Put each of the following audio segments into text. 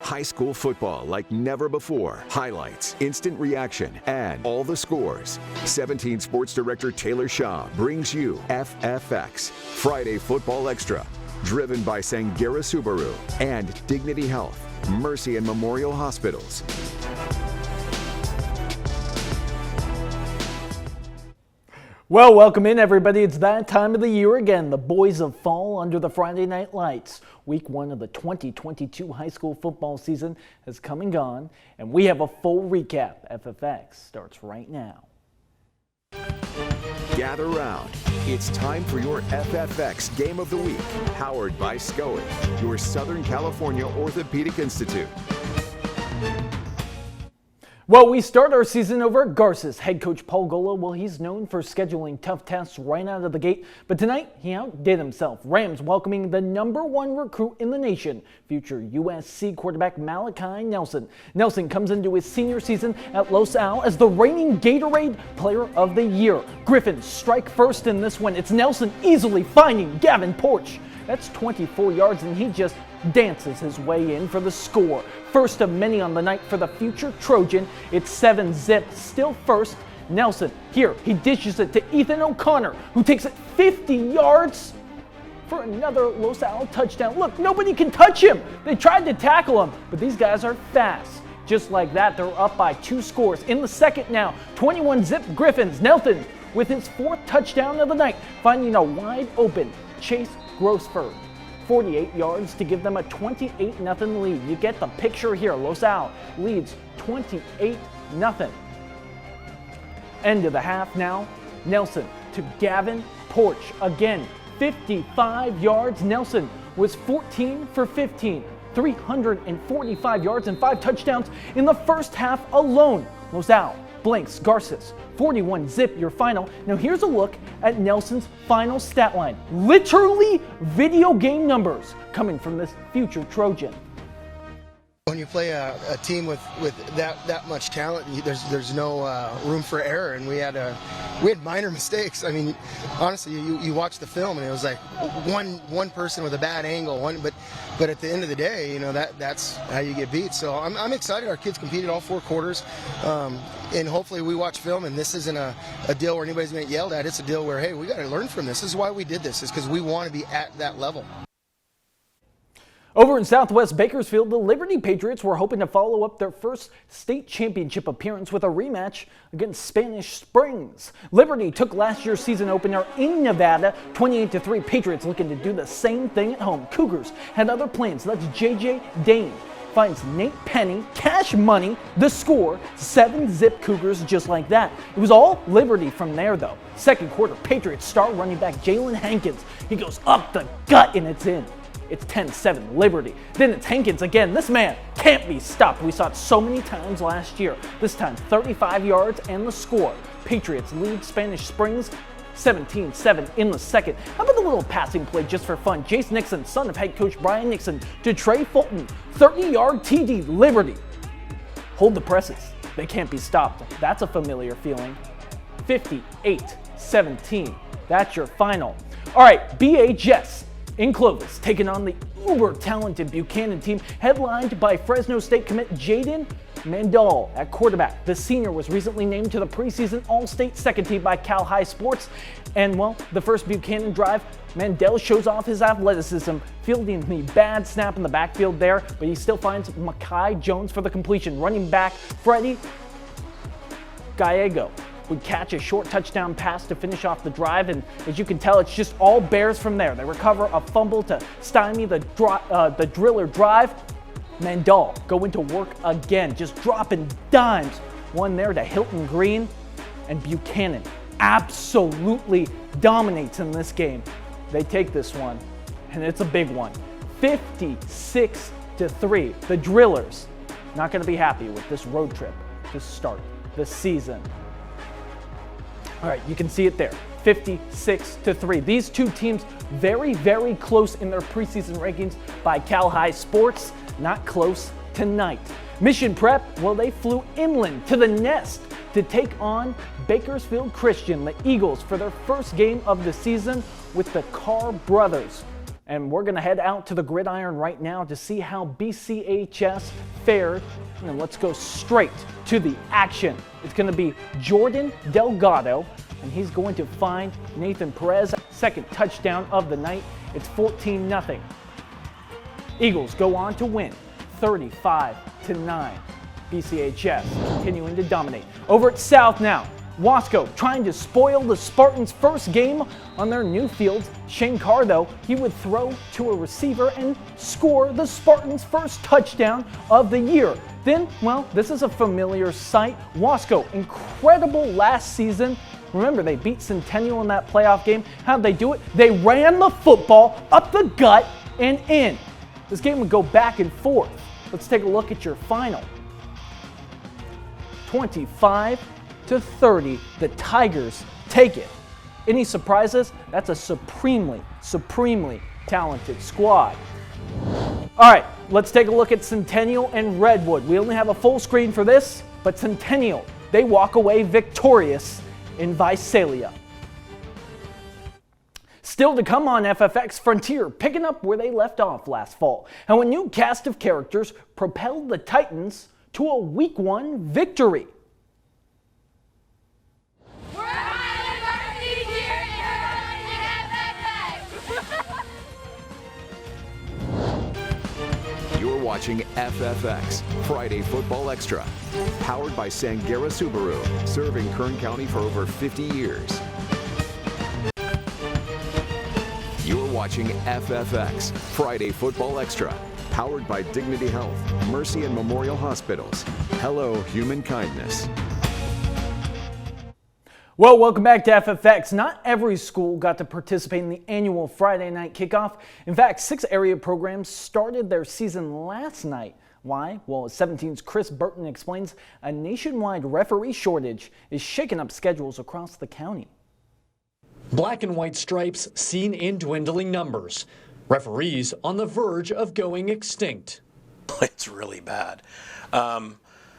High school football like never before. Highlights, instant reaction, and all the scores. 17 Sports Director Taylor Shaw brings you FFX, Friday Football Extra. Driven by Sangera Subaru and Dignity Health, Mercy and Memorial Hospitals. Well, welcome in, everybody. It's that time of the year again. The boys of fall under the Friday night lights. Week 1 of the 2022 high school football season has come and gone, and we have a full recap. FFX starts right now. Gather round. It's time for your FFX Game of the Week, powered by SCOE, your Southern California Orthopedic Institute. Well, we start our season over at Garces. Head coach Paul Gola, well, he's known for scheduling tough tests right out of the gate, but tonight he outdid himself. Rams welcoming the #1 recruit in the nation, future USC quarterback Malachi Nelson. Nelson comes into his senior season at Los Al as the reigning Gatorade Player of the Year. Griffins strike first in this one. It's Nelson easily finding Gavin Porch. That's 24 yards, and he just dances his way in for the score. First of many on the night for the future Trojan. It's 7-zip, still first. Nelson, here, he dishes it to Ethan O'Connor, who takes it 50 yards for another Los Al touchdown. Look, nobody can touch him. They tried to tackle him, but these guys are fast. Just like that, they're up by 2 scores. In the second now, 21-zip Griffins. Nelson with his 4th touchdown of the night, finding a wide open Chase Grossford. 48 yards to give them a 28-0 lead. You get the picture here. Los Al leads 28-0. End of the half now. Nelson to Gavin Porch. Again, 55 yards. Nelson was 14 for 15. 345 yards and 5 touchdowns in the first half alone. Los Al blanks Garces. 41-zip your final. Now here's a look at Nelson's final stat line. Literally video game numbers coming from this future Trojan. When you play a team with that much talent, there's no room for error, and we had minor mistakes. I mean, honestly, you watch the film and it was like one person with a bad angle, but at the end of the day, you know that's how you get beat. So I'm excited. Our kids competed all 4 quarters, and hopefully we watch film and this isn't a deal where anybody's going to get yelled at. It's a deal where, hey, we got to learn from this. This is why we did this. Is because we want to be at that level. Over in Southwest Bakersfield, the Liberty Patriots were hoping to follow up their first state championship appearance with a rematch against Spanish Springs. Liberty took last year's season opener in Nevada, 28-3. Patriots looking to do the same thing at home. Cougars had other plans. That's J.J. Dane finds Nate Penny, cash money, the score, 7-zip Cougars just like that. It was all Liberty from there, though. Second quarter, Patriots star running back Jalen Hankins. He goes up the gut and it's in. It's 10-7 Liberty. Then it's Hankins again. This man can't be stopped. We saw it so many times last year. This time 35 yards and the score. Patriots lead Spanish Springs 17-7 in the second. How about the little passing play just for fun? Jace Nixon, son of head coach Brian Nixon, to Trey Fulton. 30-yard TD, Liberty. Hold the presses. They can't be stopped. That's a familiar feeling. 58-17. That's your final. All right, BHS in Clovis, taking on the uber-talented Buchanan team, headlined by Fresno State commit Jaden Mandel at quarterback. The senior was recently named to the preseason All-State second team by Cal High Sports. And, well, the first Buchanan drive, Mandel shows off his athleticism, fielding the bad snap in the backfield there, but he still finds Makai Jones for the completion. Running back Freddie Gallego would catch a short touchdown pass to finish off the drive, and as you can tell, it's just all Bears from there. They recover a fumble to stymie the driller drive. Mandel going to work again, just dropping dimes. One there to Hilton Green, and Buchanan absolutely dominates in this game. They take this one, and it's a big one. 56-3. The Drillers not going to be happy with this road trip to start the season. All right, you can see it there, 56-3. These two teams very, very close in their preseason rankings by Cal High Sports, not close tonight. Mission Prep, well, they flew inland to the Nest to take on Bakersfield Christian, the Eagles, for their first game of the season with the Carr brothers. And we're going to head out to the gridiron right now to see how BCHS fared. And let's go straight to the action. It's going to be Jordan Delgado, and he's going to find Nathan Perez. Second touchdown of the night. It's 14-0. Eagles go on to win 35-9. BCHS continuing to dominate. Over at South now. Wasco trying to spoil the Spartans' first game on their new field. Shane Carr, though, he would throw to a receiver and score the Spartans' first touchdown of the year. Then, well, this is a familiar sight. Wasco, incredible last season. Remember, they beat Centennial in that playoff game. How'd they do it? They ran the football up the gut and in. This game would go back and forth. Let's take a look at your final. 25-30, the Tigers take it. Any surprises? That's a supremely talented squad. All right, let's take a look at Centennial and Redwood. We only have a full screen for this, but Centennial, they walk away victorious in Visalia. Still to come on FFX, Frontier picking up where they left off last fall. How a new cast of characters propelled the Titans to a Week 1 victory. We're Highland Varsity here and You're watching FFX, Friday Football Extra. Powered by Sangera Subaru, serving Kern County for over 50 years. You're watching FFX, Friday Football Extra. Powered by Dignity Health, Mercy and Memorial Hospitals. Hello, human kindness. Well, welcome back to FFX. Not every school got to participate in the annual Friday night kickoff. In fact, 6 area programs started their season last night. Why? Well, 17's Chris Burton explains a nationwide referee shortage is shaking up schedules across the county. Black and white stripes seen in dwindling numbers. Referees on the verge of going extinct. It's really bad.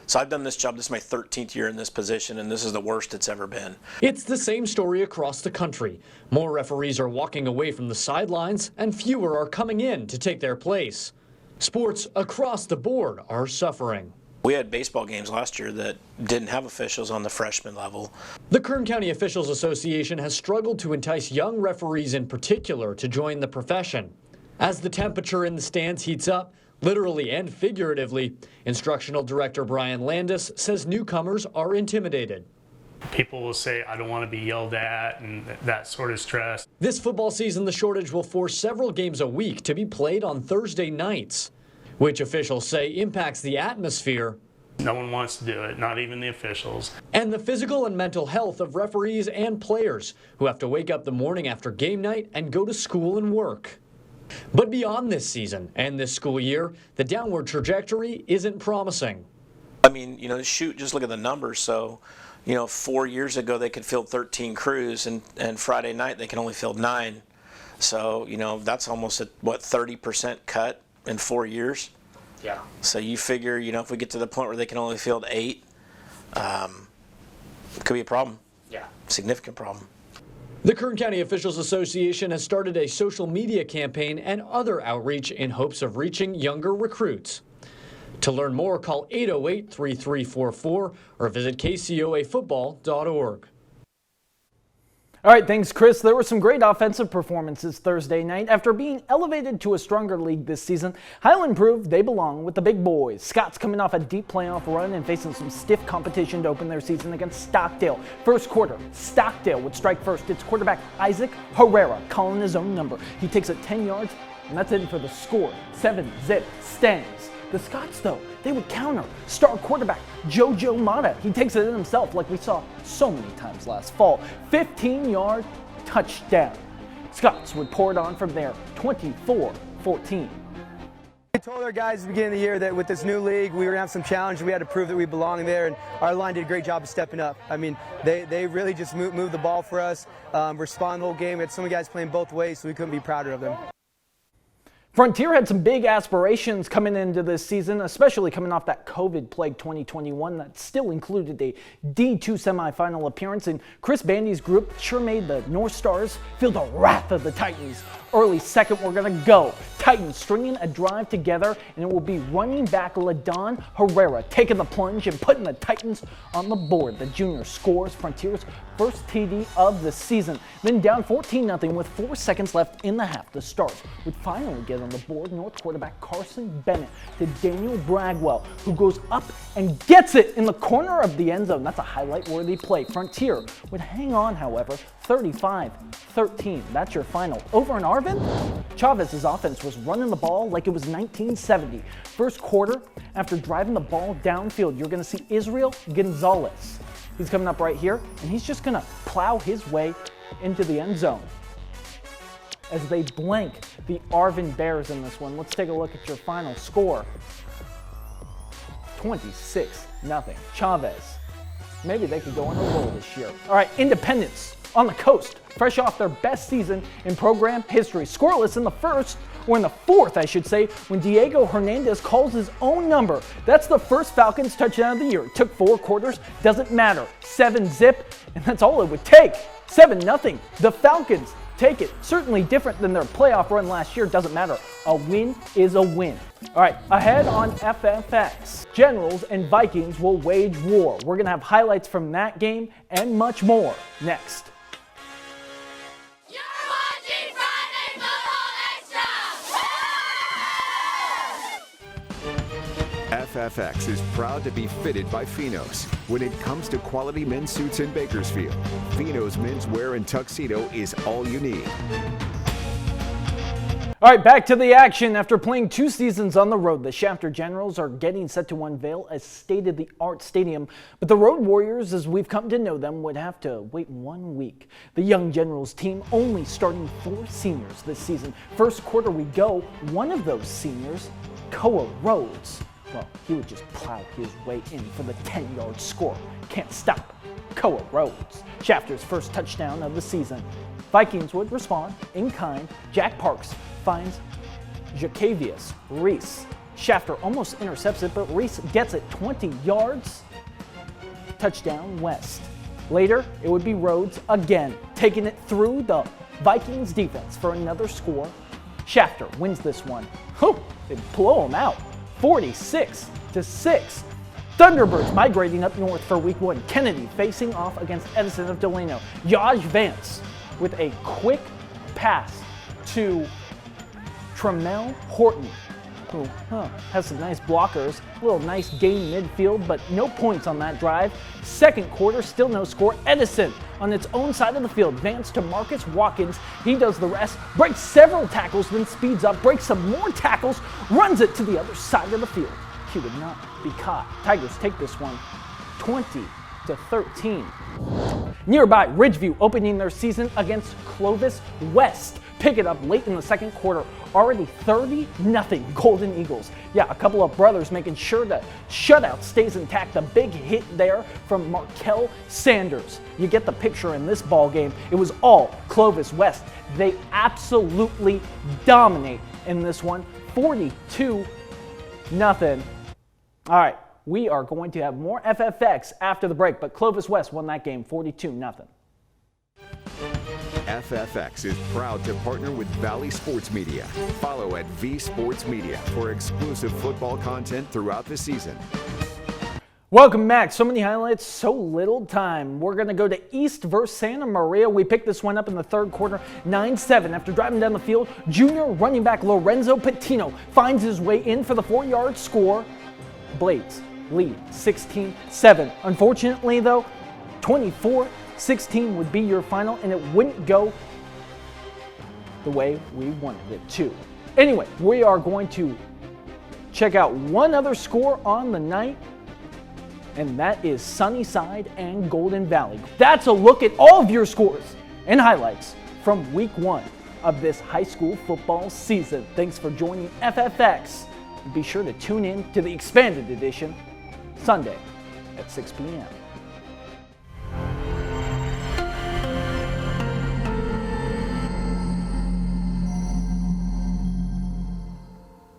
So I've done this job, this is my 13th year in this position, and this is the worst it's ever been. It's the same story across the country. More referees are walking away from the sidelines, and fewer are coming in to take their place. Sports across the board are suffering. We had baseball games last year that didn't have officials on the freshman level. The Kern County Officials Association has struggled to entice young referees in particular to join the profession. As the temperature in the stands heats up, literally and figuratively, Instructional Director Brian Landis says newcomers are intimidated. People will say, I don't want to be yelled at, and that sort of stress. This football season, the shortage will force several games a week to be played on Thursday nights, which officials say impacts the atmosphere. No one wants to do it, not even the officials. And the physical and mental health of referees and players who have to wake up the morning after game night and go to school and work. But beyond this season and this school year, the downward trajectory isn't promising. I mean, just look at the numbers. So, 4 years ago they could field 13 crews, and Friday night they can only field 9. So, that's almost a, 30% cut in 4 years. Yeah. So you figure, if we get to the point where they can only field 8, it could be a problem. Yeah. Significant problem. The Kern County Officials Association has started a social media campaign and other outreach in hopes of reaching younger recruits. To learn more, call 808-3344 or visit kcoafootball.org. All right, thanks, Chris. There were some great offensive performances Thursday night. After being elevated to a stronger league this season, Highland proved they belong with the big boys. Scott's coming off a deep playoff run and facing some stiff competition to open their season against Stockdale. First quarter, Stockdale would strike first. It's quarterback Isaac Herrera calling his own number. He takes it 10 yards, and that's it for the score. 7-zip Stangs. The Scots, though, they would counter. Star quarterback JoJo Mata. He takes it in himself like we saw so many times last fall. 15-yard touchdown. Scots would pour it on from there, 24-14. We told our guys at the beginning of the year that with this new league, we were going to have some challenges. We had to prove that we belong there, and our line did a great job of stepping up. I mean, they really just moved the ball for us, responded the whole game. We had some guys playing both ways, so we couldn't be prouder of them. Frontier had some big aspirations coming into this season, especially coming off that COVID-plagued 2021 that still included a D2 semifinal appearance, and Chris Bandy's group sure made the North Stars feel the wrath of the Titans. Early second, we're going to go. Titans stringing a drive together, and it will be running back LaDon Herrera taking the plunge and putting the Titans on the board. The junior scores Frontier's first TD of the season. Then down 14-0 with 4 seconds left in the half. The Stars would finally get on the board. North quarterback Carson Bennett to Daniel Bragwell, who goes up and gets it in the corner of the end zone. That's a highlight-worthy play. Frontier would hang on, however, 35-13. That's your final. Over in Arvin, Chavez's offense was running the ball like it was 1970. First quarter, after driving the ball downfield, you're going to see Israel Gonzalez. He's coming up right here, and he's just going to plow his way into the end zone as they blank the Arvin Bears in this one. Let's take a look at your final score. 26-0. Chavez. Maybe they could go on a roll this year. All right, Independence on the coast, fresh off their best season in program history. Scoreless in the first, or in the fourth, I should say, when Diego Hernandez calls his own number. That's the first Falcons touchdown of the year. It took 4 quarters, doesn't matter. 7-zip, and that's all it would take. 7-0. The Falcons take it. Certainly different than their playoff run last year. Doesn't matter. A win is a win. All right, ahead on FFX, Generals and Vikings will wage war. We're going to have highlights from that game and much more next. You're watching Friday Football Extra! FFX is proud to be fitted by Finos. When it comes to quality men's suits in Bakersfield, Finos menswear and tuxedo is all you need. All right, back to the action. After playing 2 seasons on the road, the Shafter Generals are getting set to unveil a state-of-the-art stadium, but the Road Warriors, as we've come to know them, would have to wait 1 week. The young Generals team only starting 4 seniors this season. First quarter we go, one of those seniors, Koa Rhodes. Well, he would just plow his way in for the 10-yard score. Can't stop Koa Rhodes. Shafter's first touchdown of the season. Vikings would respond in kind. Jack Parks finds Jacavius Reese. Shafter almost intercepts it, but Reese gets it 20 yards. Touchdown West. Later, it would be Rhodes again, taking it through the Vikings defense for another score. Shafter wins this one. Whew, they blow him out. 46-6. Thunderbirds migrating up north for week 1. Kennedy facing off against Edison of Delano. Yaj Vance with a quick pass to Tremel Horton, who has some nice blockers, a little nice gain midfield, but no points on that drive. Second quarter, still no score. Edison on its own side of the field. Vance to Marcus Watkins. He does the rest, breaks several tackles, then speeds up, breaks some more tackles, runs it to the other side of the field. He would not be caught. Tigers take this one 20-13. Nearby, Ridgeview opening their season against Clovis West. Pick it up late in the second quarter. Already 30-0 Golden Eagles. Yeah, a couple of brothers making sure the shutout stays intact. A big hit there from Markel Sanders. You get the picture in this ball game. It was all Clovis West. They absolutely dominate in this one. 42-0. All right, we are going to have more FFX after the break, but Clovis West won that game 42-0. FFX is proud to partner with Valley Sports Media. Follow at V Sports Media for exclusive football content throughout the season. Welcome back. So many highlights, so little time. We're going to go to East versus Santa Maria. We picked this one up in the third quarter, 9-7. After driving down the field, junior running back Lorenzo Patino finds his way in for the 4-yard score. Blades lead 16-7. Unfortunately, though, 24-16 would be your final, and it wouldn't go the way we wanted it to. Anyway, we are going to check out one other score on the night, and that is Sunnyside and Golden Valley. That's a look at all of your scores and highlights from week 1 of this high school football season. Thanks for joining FFX. Be sure to tune in to the expanded edition Sunday at 6 p.m.